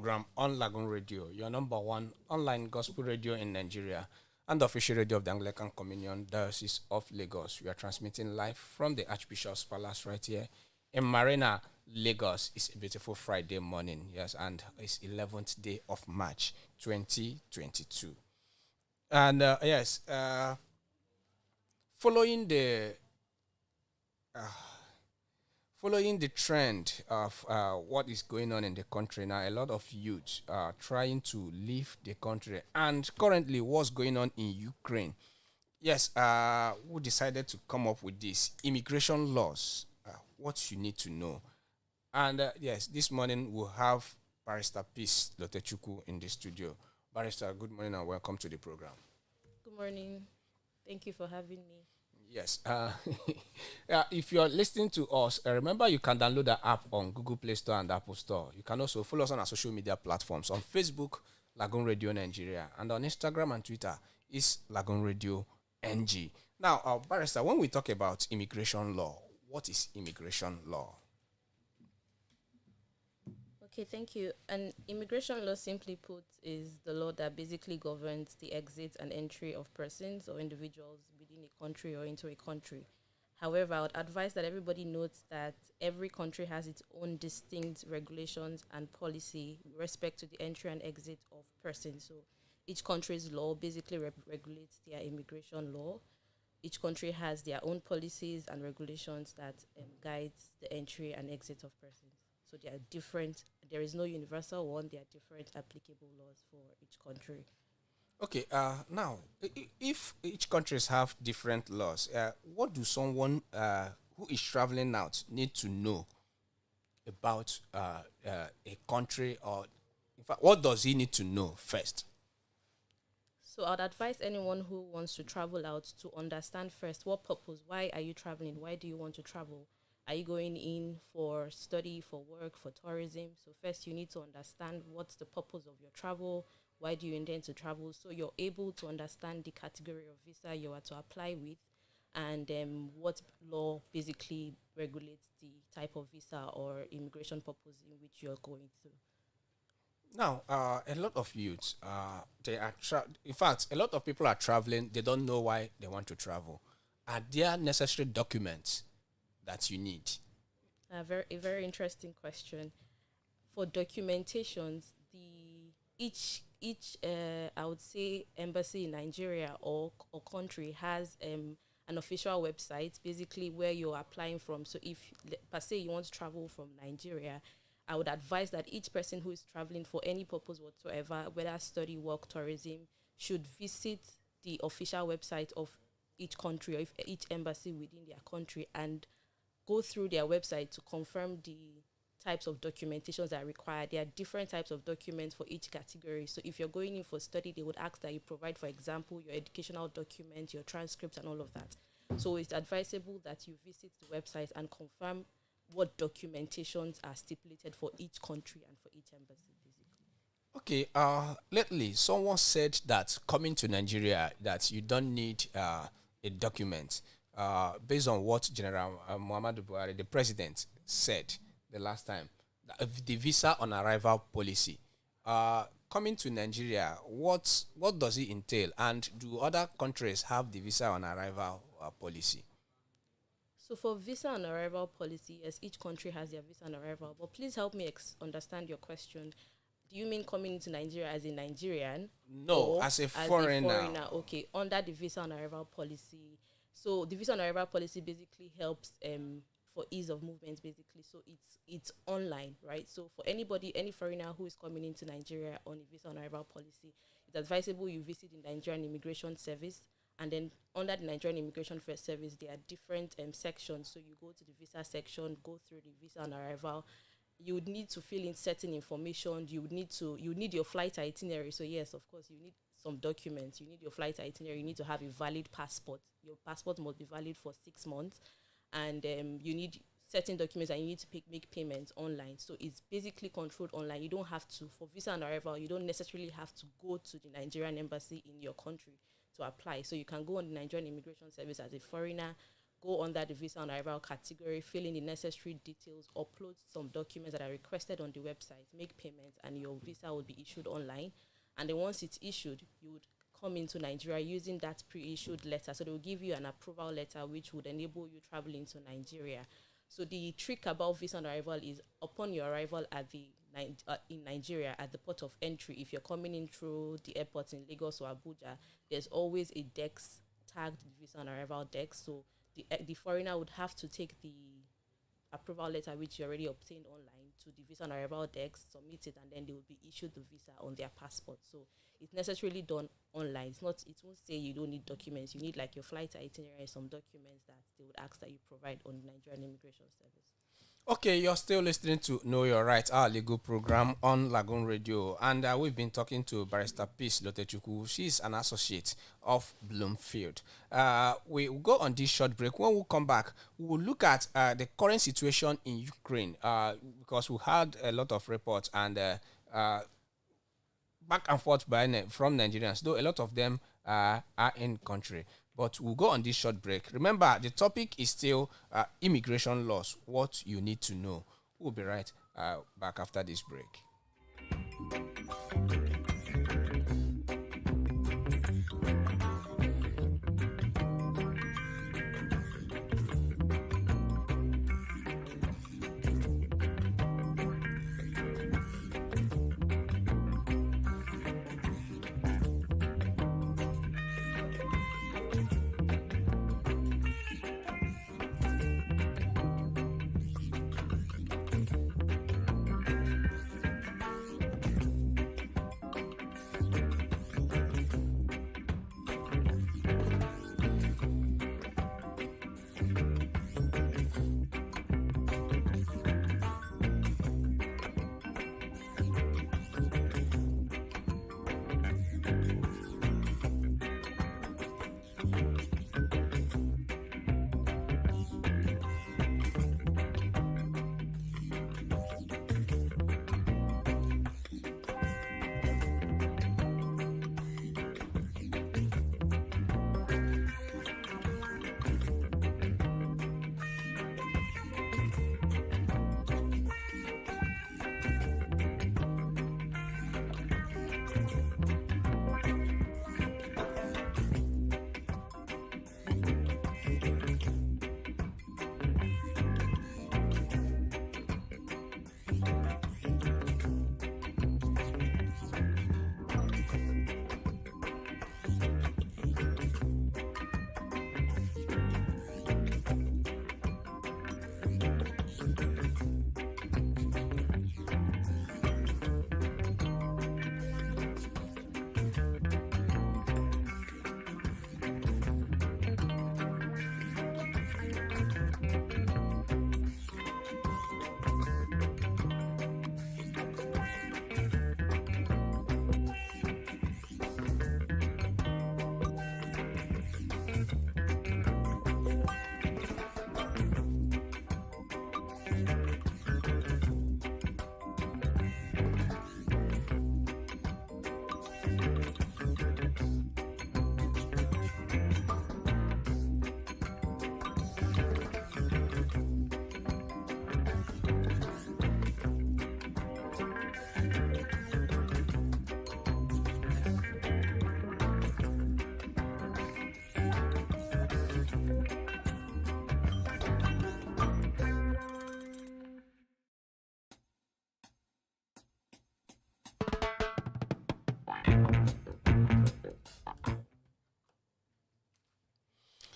program on Lagoon Radio, your number one online gospel radio in Nigeria and the official radio of the Anglican Communion, Diocese of Lagos. We are transmitting live from the Archbishop's Palace right here in Marina, Lagos. It's a beautiful Friday morning, yes, and it's 11th day of March 2022. And following the following the trend of what is going on in the country now, a lot of youth are trying to leave the country. And currently, what's going on in Ukraine? Yes, we decided to come up with this immigration laws, what you need to know. And yes, this morning we'll have Barrister Peace Lotechuku in the studio. Barrister, good morning and welcome to the program. Good morning. Thank you for having me. Yes. If you're listening to us, remember you can download the app on Google Play Store and Apple Store. You can also follow us on our social media platforms. On Facebook, Lagoon Radio Nigeria. And on Instagram and Twitter, is Lagoon Radio NG. Now, Barrister, when we talk about immigration law, what is immigration law? Okay, thank you. An immigration law, simply put, is the law that basically governs the exit and entry of persons or individuals within a country or into a country. However, I would advise that everybody notes that every country has its own distinct regulations and policy with respect to the entry and exit of persons. So each country's law basically regulates their immigration law. Each country has their own policies and regulations that guides the entry and exit of persons. So they are different. There is no universal one. There are different applicable laws for each country. Okay, now, if each countries have different laws, what do someone who is traveling out need to know about a country, or in fact, what does he need to know first? So I'd advise anyone who wants to travel out to understand first what purpose, why are you traveling, why do you want to travel? Are you going in for study, for work, for tourism? So first you need to understand what's the purpose of your travel, why do you intend to travel, so you're able to understand the category of visa you are to apply with, and what law basically regulates the type of visa or immigration purpose in which you're going through. Now, a lot of youths, they are in fact, a lot of people are traveling. They don't know why they want to travel. Are there necessary documents that you need? A very interesting question. For documentations, each I would say embassy in Nigeria or country has an official website basically where you're applying from. So if per se you want to travel from Nigeria, I would advise that each person who is traveling for any purpose whatsoever, whether study, work, tourism, should visit the official website of each country or if each embassy within their country and go through their website to confirm the types of documentations that are required. There are different types of documents for each category. So if you're going in for study, they would ask that you provide, for example, your educational documents, your transcripts, and all of that. So it's advisable that you visit the website and confirm what documentations are stipulated for each country and for each embassy, basically. Okay, lately someone said that coming to Nigeria that you don't need a document based on what General Muhammadu Buhari, the president, said the last time, the visa on arrival policy. Coming to Nigeria, what does it entail, and do other countries have the visa on arrival policy? So for visa on arrival policy, yes, each country has their visa on arrival. But please help me understand your question. Do you mean coming into Nigeria as a Nigerian? No, as a foreigner. Okay, under the visa on arrival policy. So the visa on arrival policy basically helps for ease of movement, basically. So it's online, right? So for any foreigner who is coming into Nigeria on a visa on arrival policy, it's advisable you visit the Nigerian Immigration Service. And then under the Nigerian Immigration Service, there are different sections. So you go to the visa section, go through the visa on arrival. You would need to fill in certain information. You need your flight itinerary. So yes, of course, you need some documents. You need your flight itinerary. You need to have a valid passport. Your passport must be valid for 6 months. And you need certain documents, and you need to make payments online. So it's basically controlled online. You don't have to, for visa on arrival, you don't necessarily have to go to the Nigerian embassy in your country to apply. So you can go on the Nigerian Immigration Service as a foreigner, go under the visa on arrival category, fill in the necessary details, upload some documents that are requested on the website, make payments, and your visa will be issued online. And then once it's issued, you would come into Nigeria using that pre-issued letter. So they will give you an approval letter which would enable you travel into Nigeria. So the trick about visa on arrival is upon your arrival at in Nigeria at the port of entry, if you're coming in through the airport in Lagos or Abuja, there's always a desk tagged visa on arrival desk. So the foreigner would have to take the approval letter which you already obtained online to the visa on arrival desk, submit it, and then they will be issued the visa on their passport. So it's necessarily done online. It won't say you don't need documents. You need like your flight itinerary, some documents that they would ask that you provide on the Nigerian Immigration Service. Okay, you're still listening to Know Your Rights, our legal program on Lagoon Radio. And we've been talking to Barrister Peace Lotechukwu. She's an associate of Bloomfield. We'll go on this short break. When we come back, we'll look at the current situation in Ukraine because we had a lot of reports and back and forth from Nigerians, though a lot of them are in country. But we'll go on this short break. Remember, the topic is still immigration laws, what you need to know. We'll be right back after this break.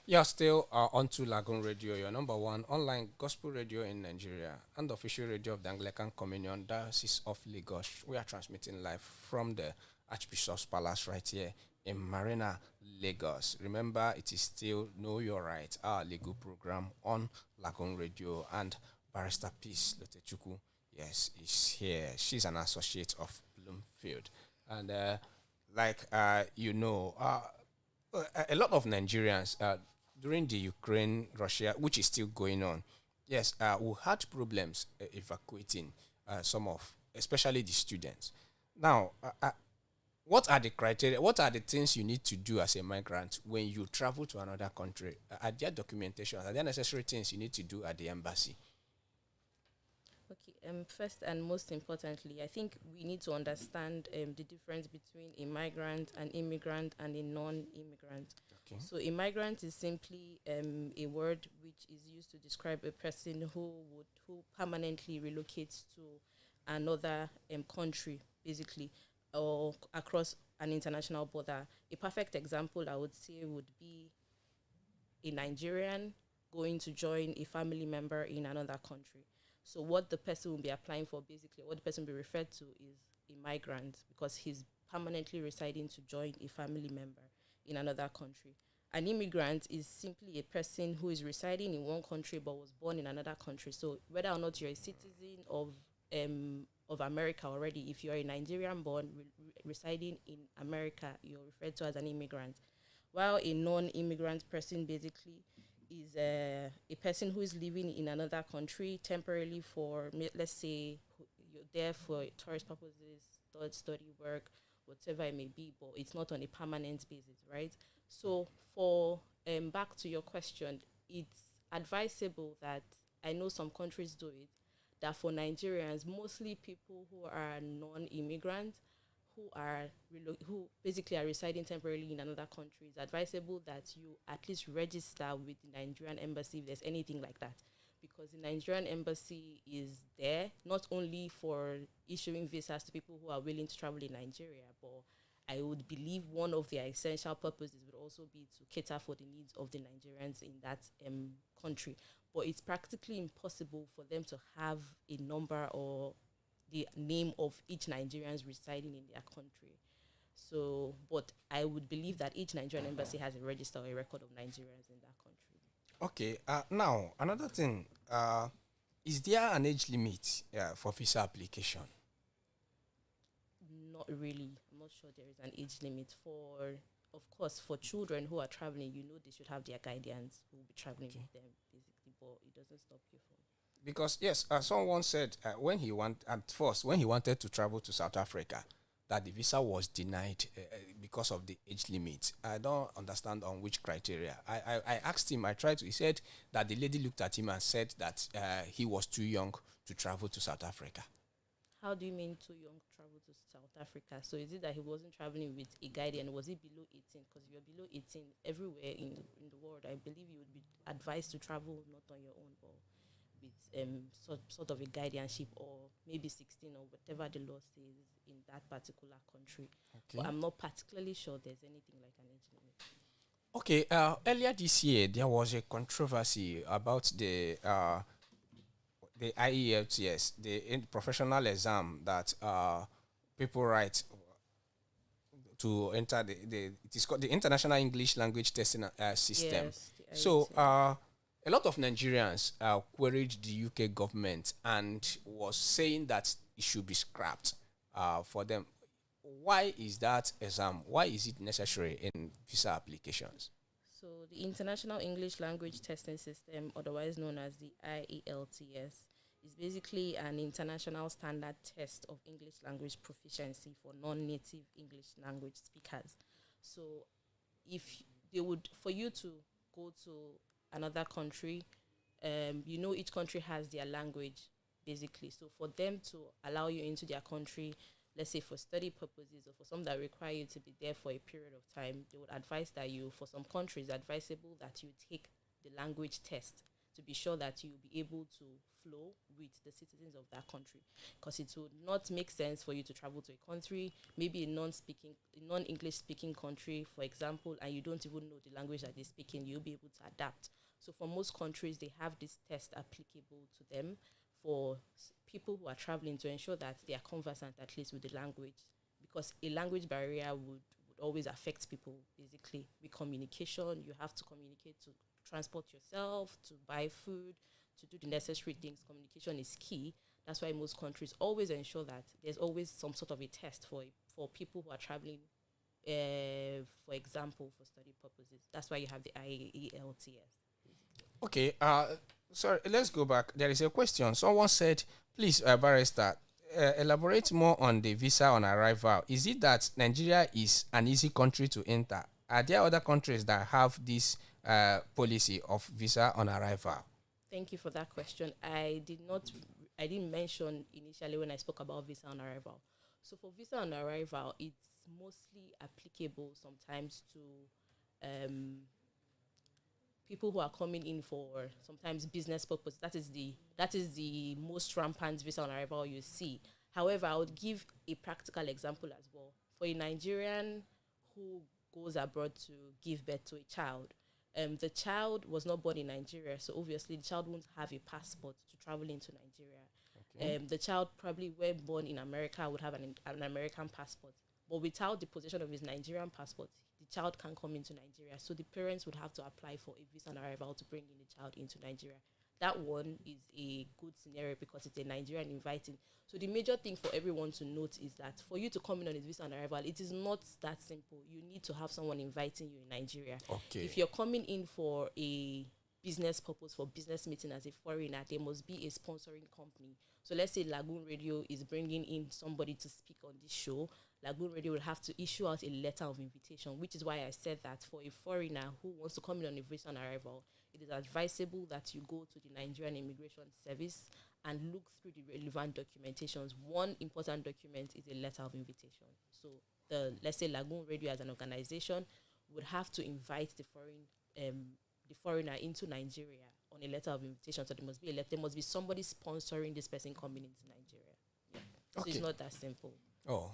You're still onto Lagoon Radio, your number one online gospel radio in Nigeria and the official radio of the Anglican Communion, Diocese of Lagos. We are transmitting live from the Archbishop's Palace right here in Marina, Lagos. Remember, it is still Know Your Rights, our legal program on Lagoon Radio, and Barrister Peace Lotechukwu, yes, is here. She's an associate of Bloomfield. And a lot of Nigerians, during the Ukraine-Russia, which is still going on, yes, we had problems evacuating some of, especially the students. Now, what are the criteria? What are the things you need to do as a migrant when you travel to another country? Are there documentation? Are there necessary things you need to do at the embassy? Okay. First and most importantly, I think we need to understand the difference between a migrant, an immigrant, and a non-immigrant. Okay. So, a migrant is simply a word which is used to describe a person who permanently relocates to another country, basically, or across an international border. A perfect example, I would say, would be a Nigerian going to join a family member in another country. So what the person will be applying for, basically, what the person will be referred to is a migrant, because he's permanently residing to join a family member in another country. An immigrant is simply a person who is residing in one country but was born in another country. So whether or not you're a citizen of America already, if you're a Nigerian born residing in America, you're referred to as an immigrant. While a non-immigrant person basically is a person who is living in another country temporarily for, let's say, you're there for tourist purposes, study, work, whatever it may be, but it's not on a permanent basis, right? So for back to your question, it's advisable that, I know some countries do it, that for Nigerians, mostly people who are non-immigrant, who basically are residing temporarily in another country, it's advisable that you at least register with the Nigerian embassy if there's anything like that, because the Nigerian embassy is there not only for issuing visas to people who are willing to travel in Nigeria, but I would believe one of their essential purposes would also be to cater for the needs of the Nigerians in that country. But it's practically impossible for them to have a number or the name of each Nigerians residing in their country. So, but I would believe that each Nigerian embassy has a register or a record of Nigerians in that country. Okay. Now, another thing. Is there an age limit for visa application? Not really. I'm not sure there is an age limit for. Of course, for children who are traveling, they should have their guardians who will be traveling with them, basically. But it doesn't stop you from. Because yes, someone said when he wanted to travel to South Africa, that the visa was denied because of the age limit. I don't understand on which criteria. I asked him. He said that the lady looked at him and said that he was too young to travel to South Africa. How do you mean too young to travel to South Africa? So is it that he wasn't traveling with a guardian? Was he below 18? Because if you're below 18 everywhere in the world, I believe you would be advised to travel not on your own, but with sort of a guardianship, or maybe 16 or whatever the law says in that particular country. Okay. But I'm not particularly sure there's anything like an age limit. Okay. Earlier this year, there was a controversy about the Ielts, the professional exam that people write to enter it is called the International English Language Testing System. Yes, So a lot of Nigerians queried the UK government and was saying that it should be scrapped for them. Why is that exam? Why is it necessary in visa applications? So the International English Language Testing System, otherwise known as the Ielts, is basically an international standard test of English language proficiency for non-native English language speakers. So if they would, for you to go to another country, each country has their language, basically. So for them to allow you into their country, let's say for study purposes or for some that require you to be there for a period of time, they would advise that for some countries, advisable that you take the language test to be sure that you'll be able to flow with the citizens of that country. Because it would not make sense for you to travel to a country, maybe a non-English speaking country, for example, and you don't even know the language that they're speaking, you'll be able to adapt. So for most countries, they have this test applicable to them for people who are traveling to ensure that they are conversant at least with the language, because a language barrier would always affect people, basically. With communication, you have to communicate to transport yourself, to buy food, to do the necessary things. Communication is key. That's why most countries always ensure that there's always some sort of a test for people who are traveling, for example, for study purposes. That's why you have the IELTS. Okay, sorry, let's go back. There is a question. Someone said, please, barrister, elaborate more on the visa on arrival. Is it that Nigeria is an easy country to enter? Are there other countries that have this policy of visa on arrival? Thank you for that question. I didn't mention initially when I spoke about visa on arrival. So for visa on arrival, it's mostly applicable sometimes to um, people who are coming in for sometimes business purpose. That is the most rampant visa on arrival you see. However, I would give a practical example as well. For a Nigerian who goes abroad to give birth to a child, the child was not born in Nigeria, so obviously the child won't have a passport to travel into Nigeria. Okay. The child probably, when born in America, would have an American passport, but without the possession of his Nigerian passport, the child can't come into Nigeria. So the parents would have to apply for a visa on arrival to bring in the child into Nigeria. That one is a good scenario because it's a Nigerian inviting. So the major thing for everyone to note is that for you to come in on a visa on arrival, it is not that simple. You need to have someone inviting you in Nigeria. Okay. If you're coming in for a business purpose, for business meeting as a foreigner, there must be a sponsoring company. So let's say Lagoon Radio is bringing in somebody to speak on this show. Lagoon Radio will have to issue out a letter of invitation, which is why I said that for a foreigner who wants to come in on a visa on arrival, it is advisable that you go to the Nigerian Immigration Service and look through the relevant documentations. One important document is a letter of invitation. So let's say Lagoon Radio as an organization would have to invite the foreigner into Nigeria on a letter of invitation. So there must be somebody sponsoring this person coming into Nigeria. Yeah. So Okay. it's not that simple. Oh,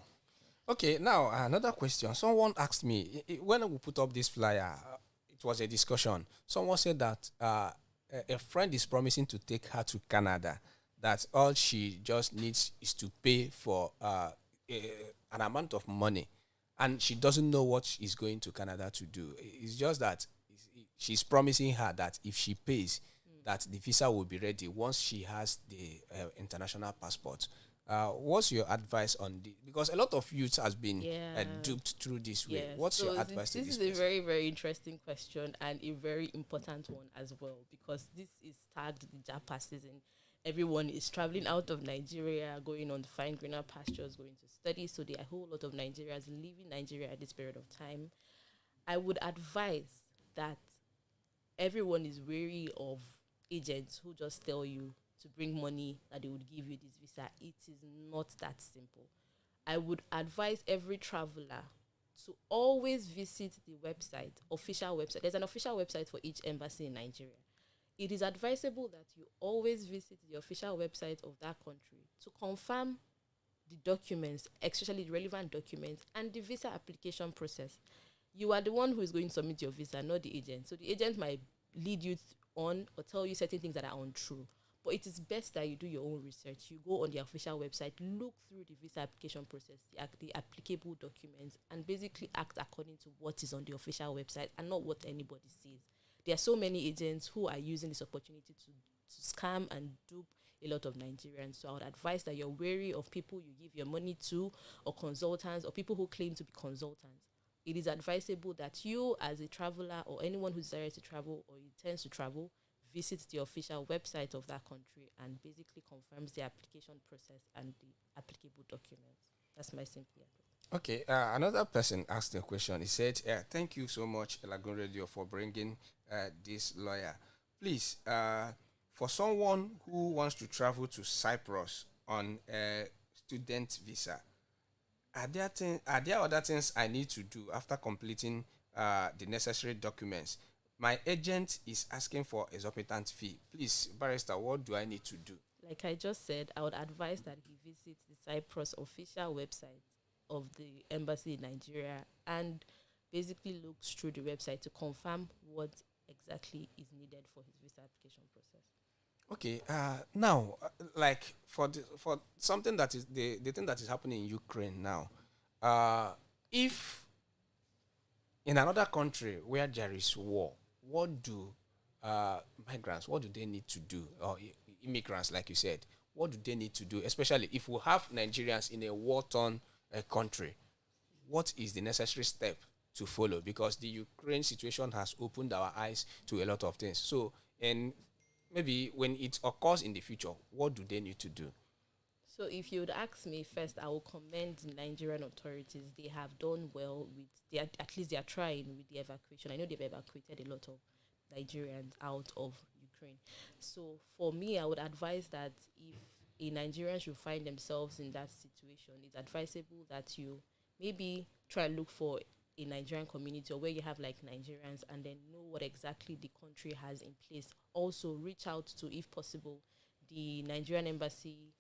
okay. Now another question. Someone asked me when we put up this flyer. It was a discussion. Someone said that a friend is promising to take her to Canada. That all she just needs is to pay for an amount of money, and she doesn't know what she's going to Canada to do. It's just that she's promising her that if she pays, that the visa will be ready once she has the international passport. What's your advice on this? Because a lot of youth has been Yeah. duped through this way. Yes. What's So your advice to this this is a person? very, very interesting question and a very important one as well, because this is tagged the Japa season. Everyone is traveling out of Nigeria, going on to find greener pastures, going to study. So there are a whole lot of Nigerians leaving Nigeria at this period of time. I would advise that everyone is wary of agents who just tell you to bring money that they would give you this visa. It is not that simple. I would advise every traveler to always visit the official website. There's an official website for each embassy in Nigeria. It is advisable that you always visit the official website of that country to confirm the documents, especially the relevant documents, and the visa application process. You are the one who is going to submit your visa, not the agent. So the agent might lead you on or tell you certain things that are untrue. But it is best that you do your own research. You go on the official website, look through the visa application process, the applicable documents, and basically act according to what is on the official website and not what anybody says. There are so many agents who are using this opportunity to scam and dupe a lot of Nigerians. So I would advise that you're wary of people you give your money to, or consultants, or people who claim to be consultants. It is advisable that you, as a traveler or anyone who desires to travel or intends to travel, visits the official website of that country and basically confirms the application process and the applicable documents. That's my simple advice. Okay, another person asked a question. He said, "Thank you so much, Lagoon Radio, for bringing this lawyer. Please, for someone who wants to travel to Cyprus on a student visa, are there other things I need to do after completing the necessary documents? My agent is asking for exorbitant fee. Please, barrister, what do I need to do?" Like I just said, I would advise that he visits the Cyprus official website of the embassy in Nigeria and basically looks through the website to confirm what exactly is needed for his visa application process. Okay. Now, like for something that is the thing that is happening in Ukraine now, if in another country where there is war, what do migrants, what do they need to do, or immigrants, like you said, what do they need to do, especially if we have Nigerians in a war-torn country? What is the necessary step to follow? Because the Ukraine situation has opened our eyes to a lot of things. So, and maybe when it occurs in the future, what do they need to do? So if you would ask me first, I will commend the Nigerian authorities. They have done well with at least they are trying with the evacuation. I know they've evacuated a lot of Nigerians out of Ukraine. So for me, I would advise that if a Nigerian should find themselves in that situation, it's advisable that you maybe try and look for a Nigerian community or where you have like Nigerians and then know what exactly the country has in place. Also reach out to, if possible, the Nigerian embassy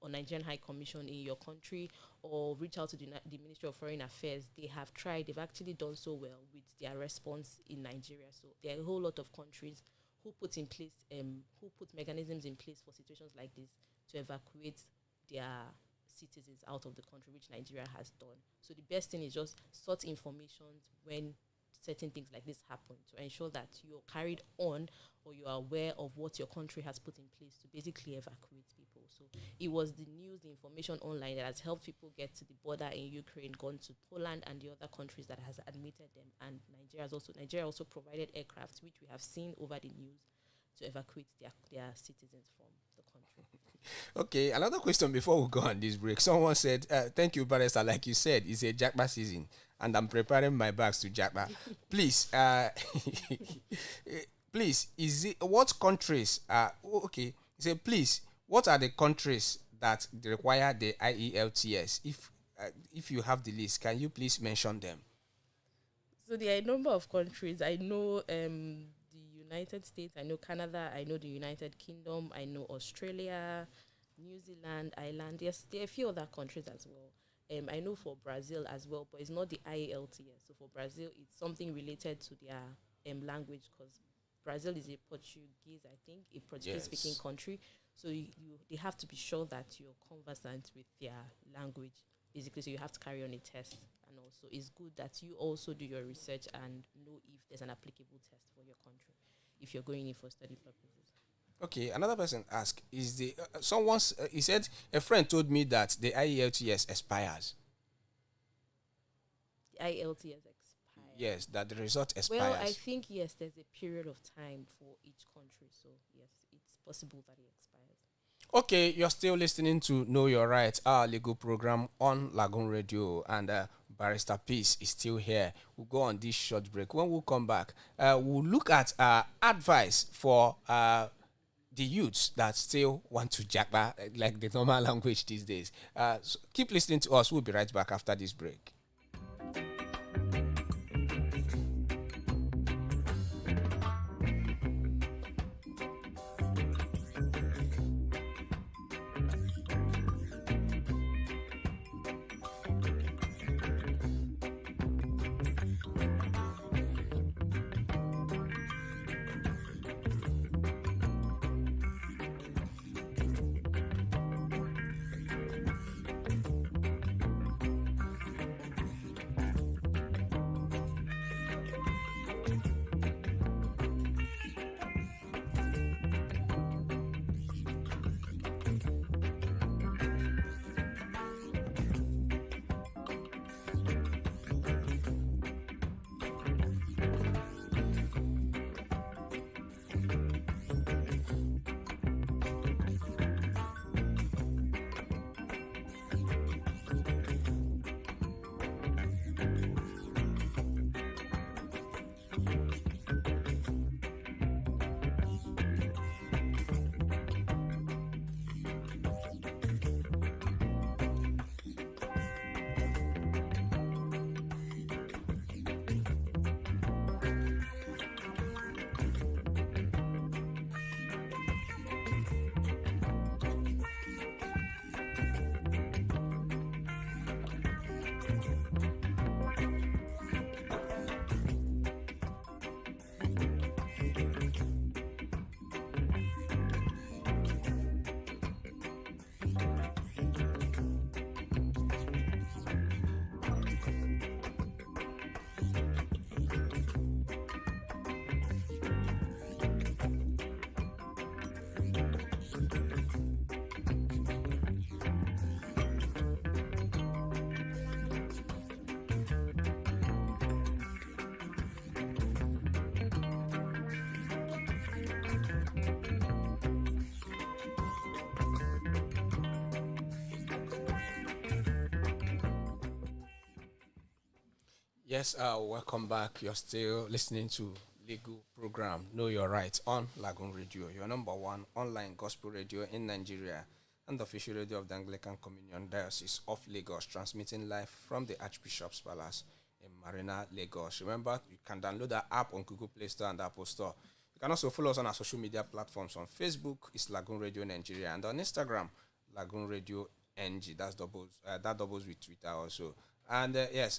or Nigerian High Commission in your country, or reach out to the Ministry of Foreign Affairs. They have tried, they've actually done so well with their response in Nigeria. So there are a whole lot of countries who put mechanisms in place for situations like this to evacuate their citizens out of the country, which Nigeria has done. So the best thing is just sort information when certain things like this happen to ensure that you're carried on or you are aware of what your country has put in place to basically evacuate people. So it was the news, the information online that has helped people get to the border in Ukraine, gone to Poland and the other countries that has admitted them. And Nigeria also provided aircraft, which we have seen over the news, to evacuate their citizens from the country. Okay, another question before we go on this break. Someone said, thank you, Barrister. Like you said, it's a jackpot season, and I'm preparing my bags to jackpot. Please, please, what countries are, okay, he said, please, what are the countries that require the IELTS? If you have the list, can you please mention them? So there are a number of countries. I know the United States, I know Canada, I know the United Kingdom, I know Australia, New Zealand, Ireland. Yes, there are a few other countries as well. I know for Brazil as well, but it's not the IELTS. So for Brazil, it's something related to their language, because Brazil is a Portuguese, I think, a Portuguese-speaking country. So they have to be sure that you're conversant with their language, basically. So you have to carry on a test. And also, it's good that you also do your research and know if there's an applicable test for your country if you're going in for study purposes. Okay, another person asked, is the he said, a friend told me that the IELTS expires. The IELTS expires. Yes, that the result expires. Well, I think, yes, there's a period of time for each country. So, yes, it's possible that it expires. Okay, you're still listening to Know Your Rights, our legal program on Lagoon Radio, and Barrister Peace is still here. We'll go on this short break. When we come back, we'll look at advice for the youths that still want to jackba like the normal language these days. So keep listening to us. We'll be right back after this break. Yes, welcome back. You're still listening to Legal Program Know Your Rights on Lagoon Radio, your number one online gospel radio in Nigeria and the official radio of the Anglican Communion Diocese of Lagos, transmitting live from the Archbishop's Palace in Marina, Lagos. Remember, you can download the app on Google Play Store and Apple Store. You can also follow us on our social media platforms. On Facebook, it's Lagoon Radio Nigeria, and on Instagram, Lagoon Radio NG. That doubles with Twitter also. And yes,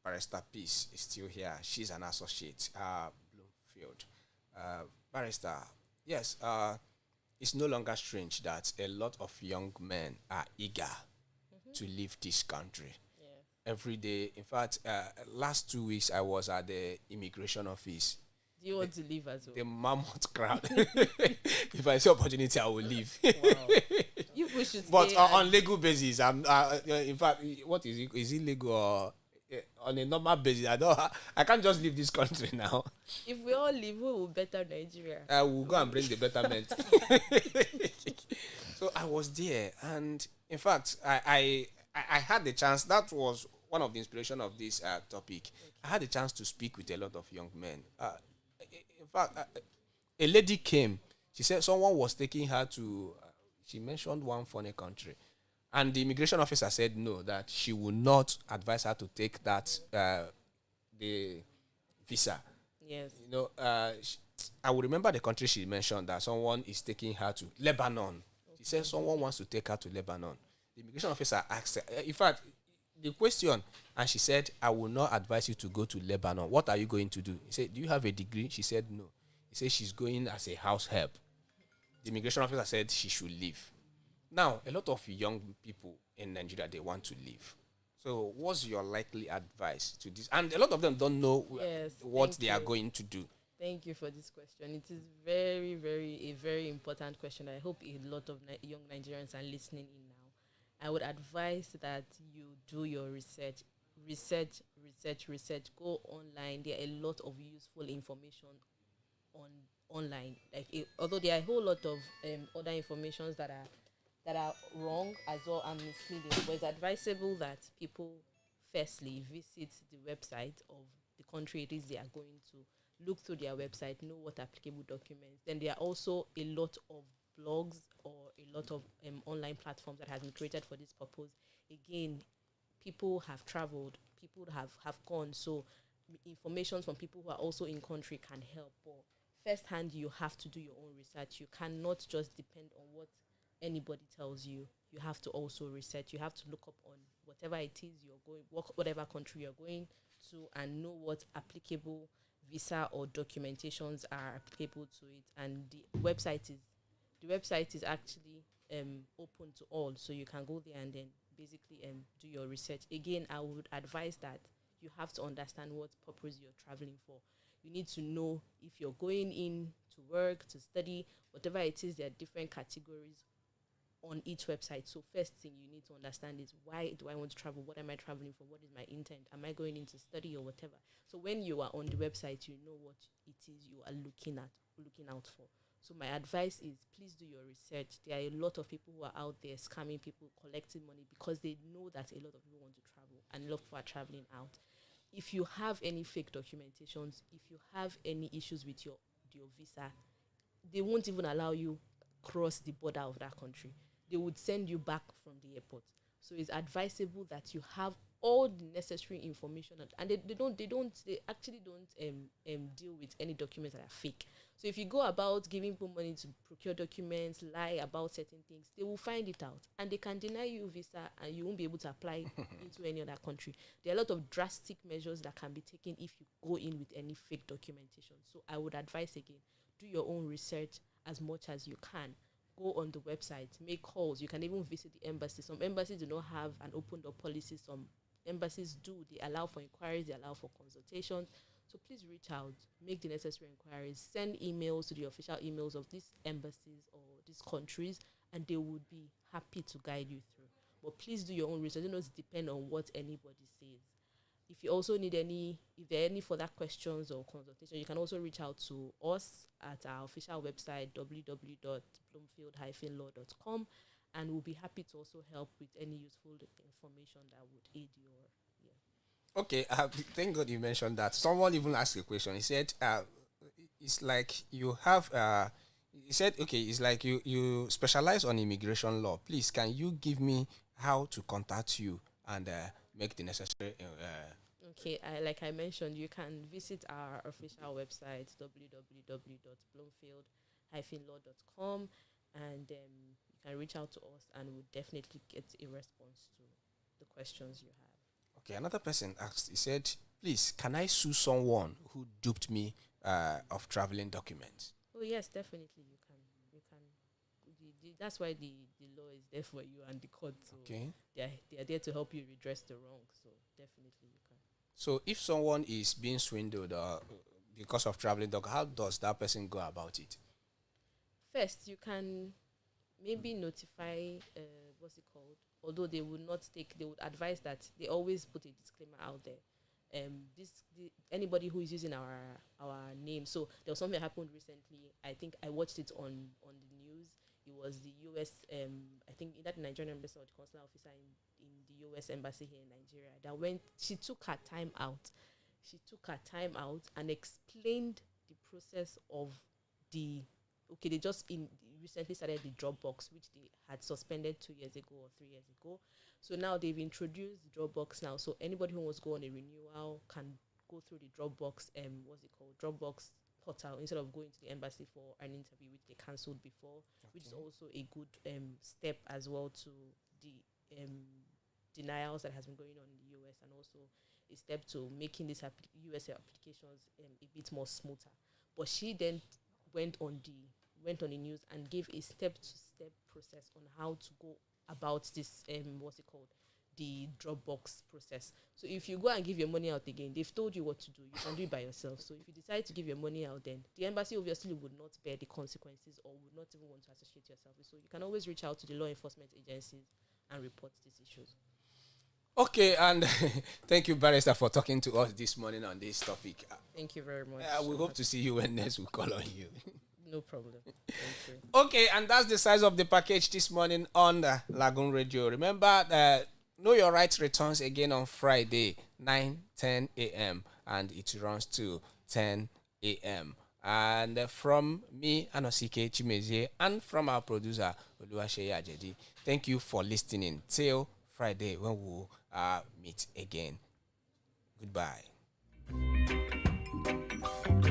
Barrister Peace is still here. She's an associate, Bloomfield. Barrister, yes, it's no longer strange that a lot of young men are eager to leave this country. Yeah. Every day, in fact, last 2 weeks I was at the immigration office. Do you want to leave as well? The mammoth crowd. If I see opportunity, I will leave. Wow. You should But stay on legal basis, I'm. In fact, what is it? Is it legal or on a normal basis? I can't just leave this country now. If we all leave, who will better Nigeria? I will go and bring the betterment. So I was there, and in fact, I had the chance. That was one of the inspiration of this topic. I had the chance to speak with a lot of young men. In fact, a lady came. She said someone was taking her to. She mentioned one funny country, and the immigration officer said no, that she would not advise her to take that the visa. Yes. You know, I would remember the country she mentioned, that someone is taking her to Lebanon. She said someone wants to take her to Lebanon. The immigration officer asked her, in fact, the question, and she said, I will not advise you to go to Lebanon. What are you going to do? He said, do you have a degree? She said no. He said she's going as a house help. The immigration officer said she should leave. Now, a lot of young people in Nigeria, they want to leave. So what's your likely advice to this? And a lot of them don't know what they are going to do. Thank you for this question. It is a very important question. I hope a lot of young Nigerians are listening in now. I would advise that you do your research. Research. Go online. There are a lot of useful information online. Although there are a whole lot of other informations that are wrong as well and misleading, but it's advisable that people firstly visit the website of the country it is they are going to, look through their website, know what applicable documents. Then there are also a lot of blogs or a lot of online platforms that has been created for this purpose. Again, people have traveled, people have gone, so information from people who are also in country can help. But firsthand, you have to do your own research. You cannot just depend on what anybody tells you. You have to also research. You have to look up on whatever it is you're going, whatever country you're going to, and know what applicable visa or documentations are applicable to it. And the website is actually open to all, so you can go there and then basically do your research. Again, I would advise that you have to understand what purpose you're traveling for. You need to know if you're going in to work, to study, whatever it is. There are different categories on each website. So first thing you need to understand is, why do I want to travel? What am I traveling for? What is my intent? Am I going in to study or whatever? So when you are on the website, you know what it is you are looking out for. So my advice is, please do your research. There are a lot of people who are out there scamming people, collecting money, because they know that a lot of people want to travel and a lot of people are traveling out. If you have any fake documentations, if you have any issues with your visa, they won't even allow you cross the border of that country. They would send you back from the airport. So it's advisable that you have all the necessary information, and they actually don't deal with any documents that are fake. So if you go about giving people money to procure documents, lie about certain things, they will find it out, and they can deny you visa, and you won't be able to apply into any other country. There are a lot of drastic measures that can be taken if you go in with any fake documentation. So I would advise, again, do your own research as much as you can. Go on the website, make calls. You can even visit the embassy. Some embassies do not have an open door policy. Some embassies do. They allow for inquiries, they allow for consultations. So please reach out, make the necessary inquiries, send emails to the official emails of these embassies or these countries, and they would be happy to guide you through. But please do your own research. Don't depend on what anybody says. If you also need if there are any further questions or consultation, you can also reach out to us at our official website, www.bloomfield-law.com, and we'll be happy to also help with any useful information that would aid your. Okay, thank God you mentioned that. Someone even asked a question. He said, "It's like you have." He said, "Okay, it's like you specialize on immigration law. Please, can you give me how to contact you and make the necessary?" Okay, like I mentioned, you can visit our official website www.bloomfield-law.com, and you can reach out to us, and we'll definitely get a response to the questions you have. Okay, another person asked. He said, "Please, can I sue someone who duped me of traveling documents?" Oh yes, definitely you can. You can. That's why the law is there for you and the court. So Okay. they are there to help you redress the wrong. So definitely you can. So if someone is being swindled because of traveling dog, how does that person go about it? First, you can maybe notify what's it called. Although they would not take, they would advise that they always put a disclaimer out there. Anybody who is using our name. So there was something that happened recently. I think I watched it on the news. It was the U.S. I think that Nigerian embassy or the consular officer in the U.S. embassy here in Nigeria that went. She took her time out. She took her time out and explained the process of the. Okay, they just recently started the Dropbox, which they had suspended 2 years ago or 3 years ago. So now they've introduced Dropbox now. So anybody who wants to go on a renewal can go through the Dropbox, Dropbox portal instead of going to the embassy for an interview, which they cancelled before, which is also a good step as well to the denials that has been going on in the US, and also a step to making these US applications a bit more smoother. But she then went on the news and gave a step-to-step process on how to go about this the Dropbox process. So if you go and give your money out again, they've told you what to do. You can do it by yourself. So if you decide to give your money out, then the embassy obviously would not bear the consequences or would not even want to associate yourself with. So you can always reach out to the law enforcement agencies and report these issues. Okay, and thank you, Barrister, for talking to us this morning on this topic. Thank you very much. We hope to see you when next we call on you. No problem. Thank you. Okay, and that's the size of the package this morning on the Lagoon Radio. Remember, Know Your Rights returns again on Friday, 9:10 a.m. and it runs to 10 a.m. And from me, Anosike Chimezie, and from our producer, Olumakaiye Ajedi, thank you for listening. Till Friday when we'll meet again. Goodbye.